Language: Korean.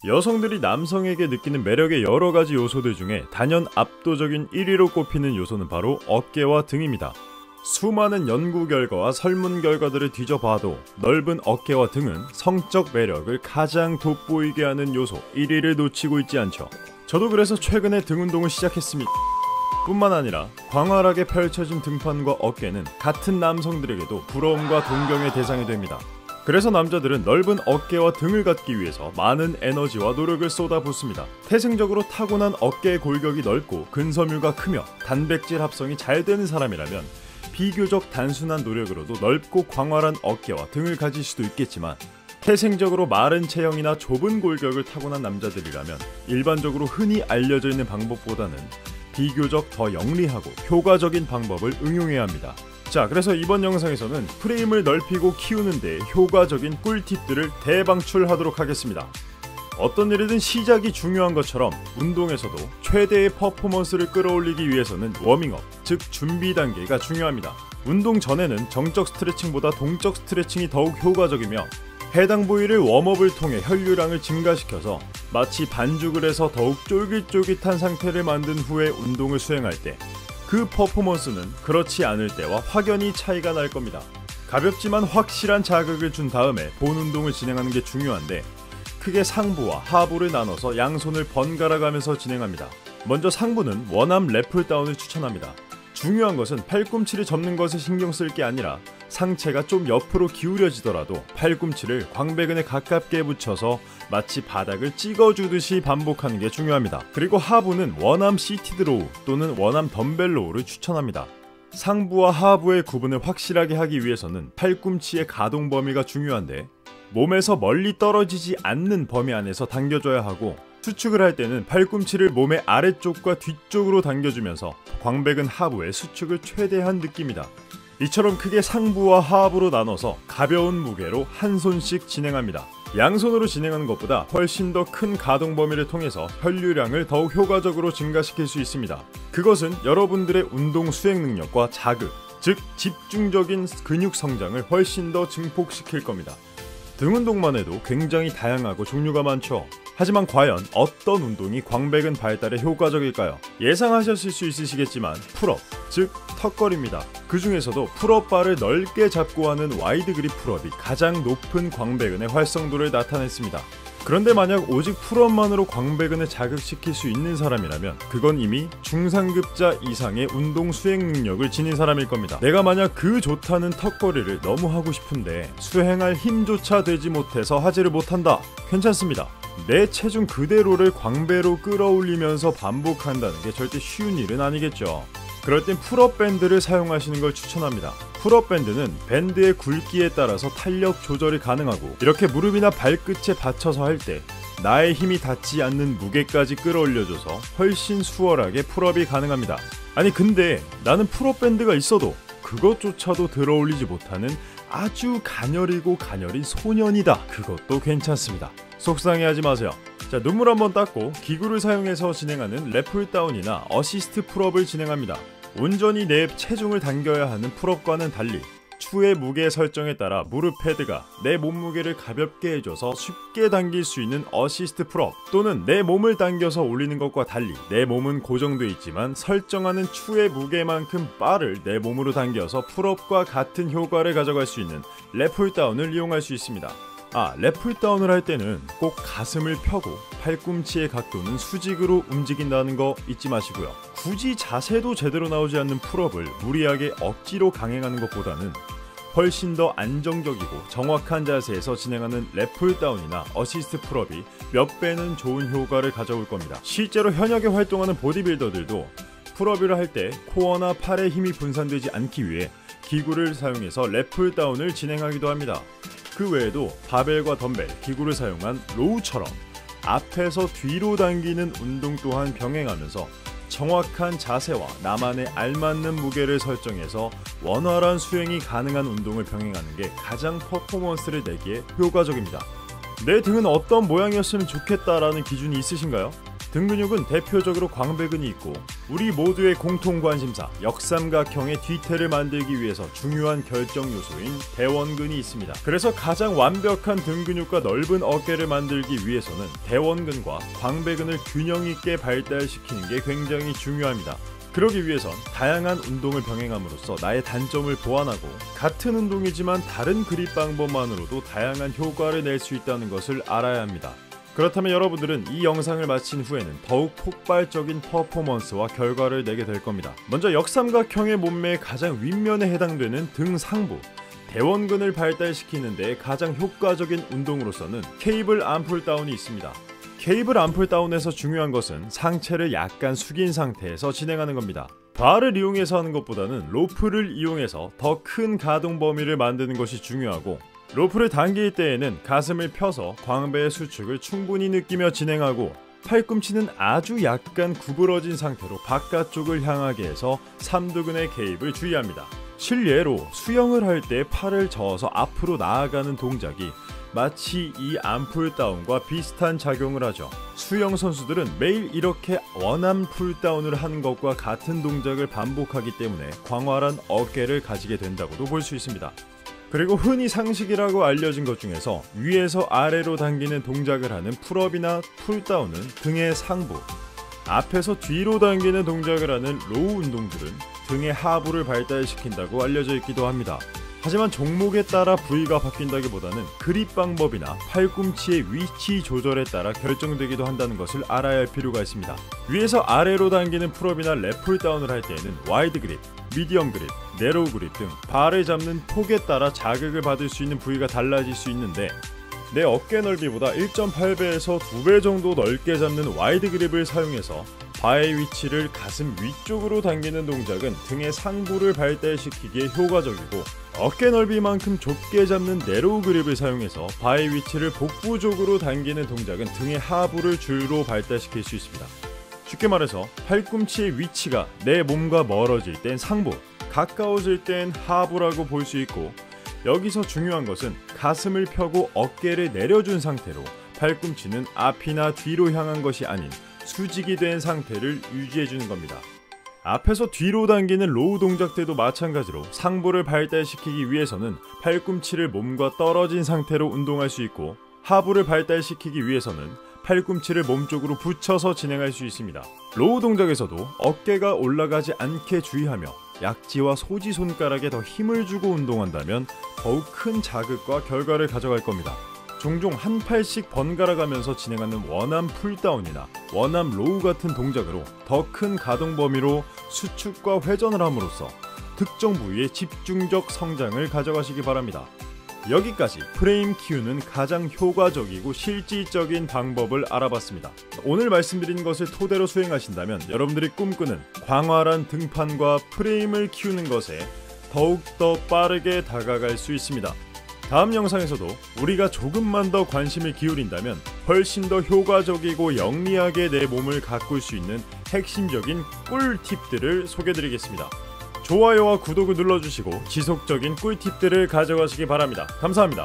여성들이 남성에게 느끼는 매력의 여러가지 요소들 중에 단연 압도적인 1위로 꼽히는 요소는 바로 어깨와 등입니다. 수많은 연구 결과와 설문 결과들을 뒤져봐도 넓은 어깨와 등은 성적 매력을 가장 돋보이게 하는 요소 1위를 놓치고 있지 않죠. 저도 그래서 최근에 등 운동을 시작했습니다. 뿐만 아니라 광활하게 펼쳐진 등판과 어깨는 같은 남성들에게도 부러움과 동경의 대상이 됩니다. 그래서 남자들은 넓은 어깨와 등을 갖기 위해서 많은 에너지와 노력을 쏟아붓습니다. 태생적으로 타고난 어깨의 골격이 넓고 근섬유가 크며 단백질 합성이 잘 되는 사람이라면 비교적 단순한 노력으로도 넓고 광활한 어깨와 등을 가질 수도 있겠지만, 태생적으로 마른 체형이나 좁은 골격을 타고난 남자들이라면 일반적으로 흔히 알려져 있는 방법보다는 비교적 더 영리하고 효과적인 방법을 응용해야 합니다. 자, 그래서 이번 영상에서는 프레임을 넓히고 키우는 데 효과적인 꿀팁들을 대방출하도록 하겠습니다. 어떤 일이든 시작이 중요한 것처럼 운동에서도 최대의 퍼포먼스를 끌어올리기 위해서는 워밍업, 즉 준비 단계가 중요합니다. 운동 전에는 정적 스트레칭보다 동적 스트레칭이 더욱 효과적이며, 해당 부위를 웜업을 통해 혈류량을 증가시켜서 마치 반죽을 해서 더욱 쫄깃쫄깃한 상태를 만든 후에 운동을 수행할 때 그 퍼포먼스는 그렇지 않을 때와 확연히 차이가 날 겁니다. 가볍지만 확실한 자극을 준 다음에 본 운동을 진행하는 게 중요한데, 크게 상부와 하부를 나눠서 양손을 번갈아 가면서 진행합니다. 먼저 상부는 원암 랩풀다운을 추천합니다. 중요한 것은 팔꿈치를 접는 것에 신경 쓸 게 아니라 상체가 좀 옆으로 기울여지더라도 팔꿈치를 광배근에 가깝게 붙여서 마치 바닥을 찍어주듯이 반복하는 게 중요합니다. 그리고 하부는 원암 시티드 로우 또는 원암 덤벨 로우를 추천합니다. 상부와 하부의 구분을 확실하게 하기 위해서는 팔꿈치의 가동 범위가 중요한데, 몸에서 멀리 떨어지지 않는 범위 안에서 당겨줘야 하고, 수축을 할 때는 팔꿈치를 몸의 아래쪽과 뒤쪽으로 당겨주면서 광배근 하부의 수축을 최대한 느낍니다. 이처럼 크게 상부와 하부로 나눠서 가벼운 무게로 한 손씩 진행합니다. 양손으로 진행하는 것보다 훨씬 더 큰 가동 범위를 통해서 혈류량을 더욱 효과적으로 증가시킬 수 있습니다. 그것은 여러분들의 운동 수행 능력과 자극, 즉 집중적인 근육 성장을 훨씬 더 증폭시킬 겁니다. 등 운동만 해도 굉장히 다양하고 종류가 많죠. 하지만 과연 어떤 운동이 광배근 발달에 효과적일까요? 예상하셨을 수 있으시겠지만 풀업, 즉 턱걸이입니다. 그 중에서도 풀업바를 넓게 잡고 하는 와이드 그립 풀업이 가장 높은 광배근의 활성도를 나타냈습니다. 그런데 만약 오직 풀업만으로 광배근을 자극시킬 수 있는 사람이라면 그건 이미 중상급자 이상의 운동 수행 능력을 지닌 사람일 겁니다. 내가 만약 그 좋다는 턱걸이를 너무 하고 싶은데 수행할 힘조차 되지 못해서 하지를 못한다. 괜찮습니다. 내 체중 그대로를 광배로 끌어올리면서 반복한다는 게 절대 쉬운 일은 아니겠죠. 그럴 땐 풀업 밴드를 사용하시는 걸 추천합니다. 풀업 밴드는 밴드의 굵기에 따라서 탄력 조절이 가능하고, 이렇게 무릎이나 발끝에 받쳐서 할 때 나의 힘이 닿지 않는 무게까지 끌어올려줘서 훨씬 수월하게 풀업이 가능합니다. 아니 근데 나는 풀업 밴드가 있어도 그것조차도 들어올리지 못하는 아주 가녀리고 가녀린 소년이다. 그것도 괜찮습니다. 속상해하지 마세요. 자, 눈물 한번 닦고 기구를 사용해서 진행하는 랩풀다운이나 어시스트 풀업을 진행합니다. 온전히 내 체중을 당겨야 하는 풀업과는 달리 추의 무게 설정에 따라 무릎 패드가 내 몸무게를 가볍게 해줘서 쉽게 당길 수 있는 어시스트 풀업, 또는 내 몸을 당겨서 올리는 것과 달리 내 몸은 고정되어 있지만 설정하는 추의 무게만큼 바를 내 몸으로 당겨서 풀업과 같은 효과를 가져갈 수 있는 랩풀다운을 이용할 수 있습니다. 랩풀다운을 할 때는 꼭 가슴을 펴고 팔꿈치의 각도는 수직으로 움직인다는 거 잊지 마시고요. 굳이 자세도 제대로 나오지 않는 풀업을 무리하게 억지로 강행하는 것보다는 훨씬 더 안정적이고 정확한 자세에서 진행하는 랩풀다운이나 어시스트 풀업이 몇 배는 좋은 효과를 가져올 겁니다. 실제로 현역에 활동하는 보디빌더들도 풀업을 할 때 코어나 팔에 힘이 분산되지 않기 위해 기구를 사용해서 랩풀다운을 진행하기도 합니다. 그 외에도 바벨과 덤벨, 기구를 사용한 로우처럼 앞에서 뒤로 당기는 운동 또한 병행하면서 정확한 자세와 나만의 알맞는 무게를 설정해서 원활한 수행이 가능한 운동을 병행하는 게 가장 퍼포먼스를 내기에 효과적입니다. 내 등은 어떤 모양이었으면 좋겠다라는 기준이 있으신가요? 등 근육은 대표적으로 광배근이 있고 우리 모두의 공통 관심사 역삼각형의 뒤태를 만들기 위해서 중요한 결정 요소인 대원근이 있습니다. 그래서 가장 완벽한 등 근육과 넓은 어깨를 만들기 위해서는 대원근과 광배근을 균형 있게 발달시키는 게 굉장히 중요합니다. 그러기 위해선 다양한 운동을 병행함으로써 나의 단점을 보완하고 같은 운동이지만 다른 그립 방법만으로도 다양한 효과를 낼 수 있다는 것을 알아야 합니다. 그렇다면 여러분들은 이 영상을 마친 후에는 더욱 폭발적인 퍼포먼스와 결과를 내게 될 겁니다. 먼저 역삼각형의 몸매의 가장 윗면에 해당되는 등 상부 대원근을 발달시키는 데 가장 효과적인 운동으로서는 케이블 암풀다운이 있습니다. 케이블 암풀다운에서 중요한 것은 상체를 약간 숙인 상태에서 진행하는 겁니다. 바를 이용해서 하는 것보다는 로프를 이용해서 더 큰 가동 범위를 만드는 것이 중요하고, 로프를 당길 때에는 가슴을 펴서 광배의 수축을 충분히 느끼며 진행하고, 팔꿈치는 아주 약간 구부러진 상태로 바깥쪽을 향하게 해서 삼두근의 개입을 주의합니다. 실례로 수영을 할 때 팔을 저어서 앞으로 나아가는 동작이 마치 이 암풀다운과 비슷한 작용을 하죠. 수영 선수들은 매일 이렇게 원암 풀다운을 하는 것과 같은 동작을 반복하기 때문에 광활한 어깨를 가지게 된다고도 볼 수 있습니다. 그리고 흔히 상식이라고 알려진 것 중에서 위에서 아래로 당기는 동작을 하는 풀업이나 풀다운은 등의 상부, 앞에서 뒤로 당기는 동작을 하는 로우 운동들은 등의 하부를 발달시킨다고 알려져 있기도 합니다. 하지만 종목에 따라 부위가 바뀐다기보다는 그립 방법이나 팔꿈치의 위치 조절에 따라 결정되기도 한다는 것을 알아야 할 필요가 있습니다. 위에서 아래로 당기는 풀업이나 랩풀다운을 할 때에는 와이드 그립, 미디엄 그립, 내로우 그립 등 발을 잡는 폭에 따라 자극을 받을 수 있는 부위가 달라질 수 있는데, 내 어깨 넓이보다 1.8배에서 2배 정도 넓게 잡는 와이드 그립을 사용해서 바의 위치를 가슴 위쪽으로 당기는 동작은 등의 상부를 발달시키기에 효과적이고, 어깨 넓이만큼 좁게 잡는 내로우 그립을 사용해서 바의 위치를 복부 쪽으로 당기는 동작은 등의 하부를 주로 발달시킬 수 있습니다. 쉽게 말해서 팔꿈치의 위치가 내 몸과 멀어질 땐 상부, 가까워질 땐 하부라고 볼 수 있고, 여기서 중요한 것은 가슴을 펴고 어깨를 내려준 상태로 팔꿈치는 앞이나 뒤로 향한 것이 아닌 수직이 된 상태를 유지해주는 겁니다. 앞에서 뒤로 당기는 로우 동작 때도 마찬가지로 상부를 발달시키기 위해서는 팔꿈치를 몸과 떨어진 상태로 운동할 수 있고, 하부를 발달시키기 위해서는 팔꿈치를 몸쪽으로 붙여서 진행할 수 있습니다. 로우 동작에서도 어깨가 올라가지 않게 주의하며 약지와 소지 손가락에 더 힘을 주고 운동한다면 더욱 큰 자극과 결과를 가져갈 겁니다. 종종 한 팔씩 번갈아 가면서 진행하는 원암 풀다운이나 원암 로우 같은 동작으로 더 큰 가동 범위로 수축과 회전을 함으로써 특정 부위의 집중적 성장을 가져가시기 바랍니다. 여기까지 프레임 키우는 가장 효과적이고 실질적인 방법을 알아봤습니다. 오늘 말씀드린 것을 토대로 수행하신다면 여러분들이 꿈꾸는 광활한 등판과 프레임을 키우는 것에 더욱더 빠르게 다가갈 수 있습니다. 다음 영상에서도 우리가 조금만 더 관심을 기울인다면 훨씬 더 효과적이고 영리하게 내 몸을 가꿀 수 있는 핵심적인 꿀팁들을 소개드리겠습니다. 좋아요와 구독을 눌러주시고 지속적인 꿀팁들을 가져가시기 바랍니다. 감사합니다.